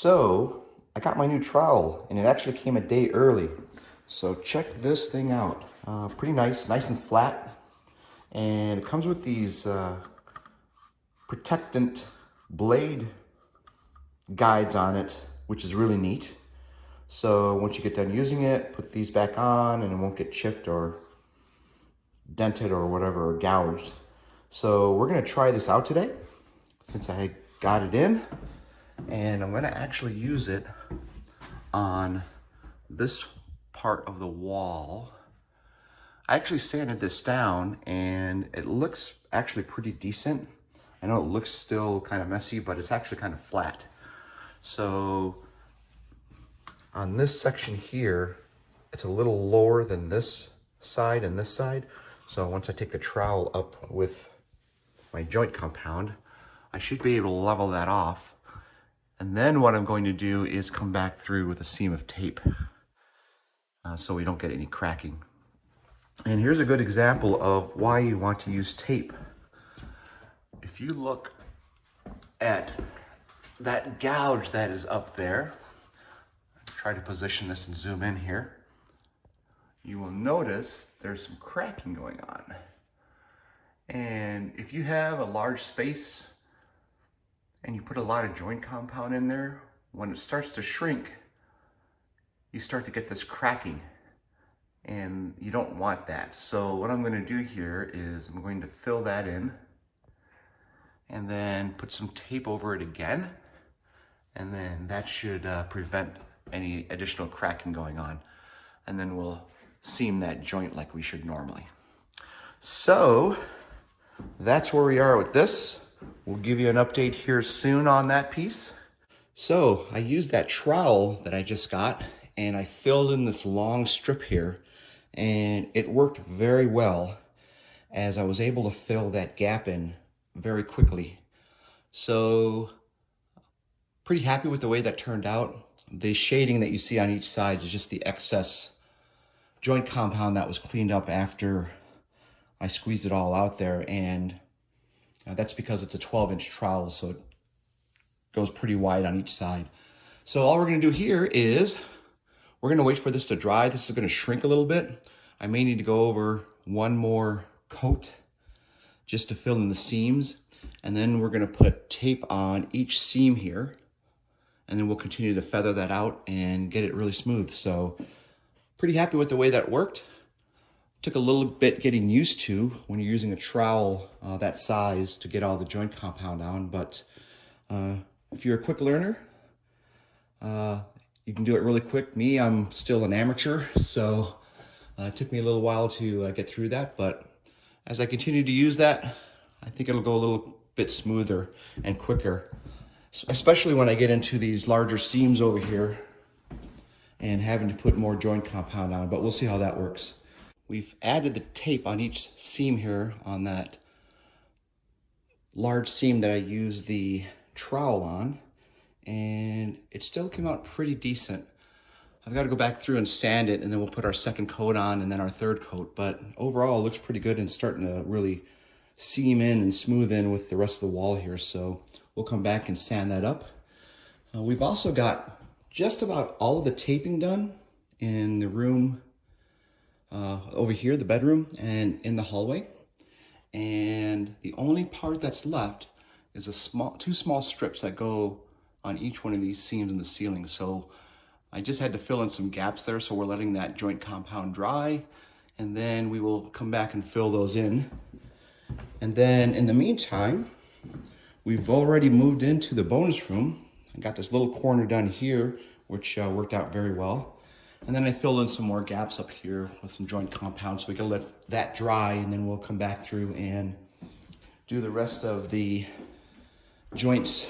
So I got my new trowel and it actually came a day early. So check this thing out. Pretty nice and flat. And it comes with these protectant blade guides on it, which is really neat. So once you get done using it, put these back on and it won't get chipped or dented or whatever, or gouged. So we're gonna try this out today since I got it in. And I'm gonna actually use it on this part of the wall. I actually sanded this down and it looks actually pretty decent. I know it looks still kind of messy, but it's actually kind of flat. So on this section here, it's a little lower than this side and this side. So once I take the trowel up with my joint compound, I should be able to level that off. And then what I'm going to do is come back through with a seam of tape so we don't get any cracking. And here's a good example of why you want to use tape. If you look at that gouge that is up there, try to position this and zoom in here, you will notice there's some cracking going on. And if you have a large space and you put a lot of joint compound in there, when it starts to shrink, you start to get this cracking, and you don't want that. So what I'm going to do here is I'm going to fill that in and then put some tape over it again, and then that should prevent any additional cracking going on. And then we'll seam that joint like we should normally. So that's where we are with this. We'll give you an update here soon on that piece. So I used that trowel that I just got and I filled in this long strip here, and it worked very well as I was able to fill that gap in very quickly. So pretty happy with the way that turned out. The shading that you see on each side is just the excess joint compound that was cleaned up after I squeezed it all out there, and that's because it's a 12-inch trowel, so it goes pretty wide on each side. So all we're gonna do here is we're gonna wait for this to dry. This is gonna shrink a little bit. I may need to go over one more coat just to fill in the seams. And then we're gonna put tape on each seam here. And then we'll continue to feather that out and get it really smooth. So pretty happy with the way that worked. Took a little bit getting used to when you're using a trowel that size to get all the joint compound on, but if you're a quick learner, you can do it really quick. Me, I'm still an amateur, so it took me a little while to get through that, but as I continue to use that, I think it'll go a little bit smoother and quicker, especially when I get into these larger seams over here and having to put more joint compound on, but we'll see how that works. We've added the tape on each seam here on that large seam that I used the trowel on, and it still came out pretty decent. I've got to go back through and sand it, and then we'll put our second coat on and then our third coat, but overall it looks pretty good and starting to really seam in and smooth in with the rest of the wall here. So we'll come back and sand that up. We've also got just about all of the taping done in the room over here, the bedroom, and in the hallway. And the only part that's left is two small strips that go on each one of these seams in the ceiling. So I just had to fill in some gaps there, so we're letting that joint compound dry, and then we will come back and fill those in. And then in the meantime, we've already moved into the bonus room. I got this little corner done here, which worked out very well. And then I filled in some more gaps up here with some joint compound, so we can let that dry, and then we'll come back through and do the rest of the joints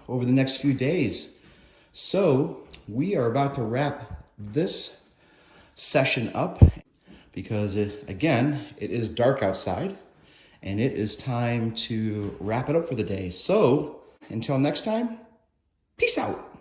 over the next few days. So we are about to wrap this session up because again, it is dark outside and it is time to wrap it up for the day. So until next time, peace out.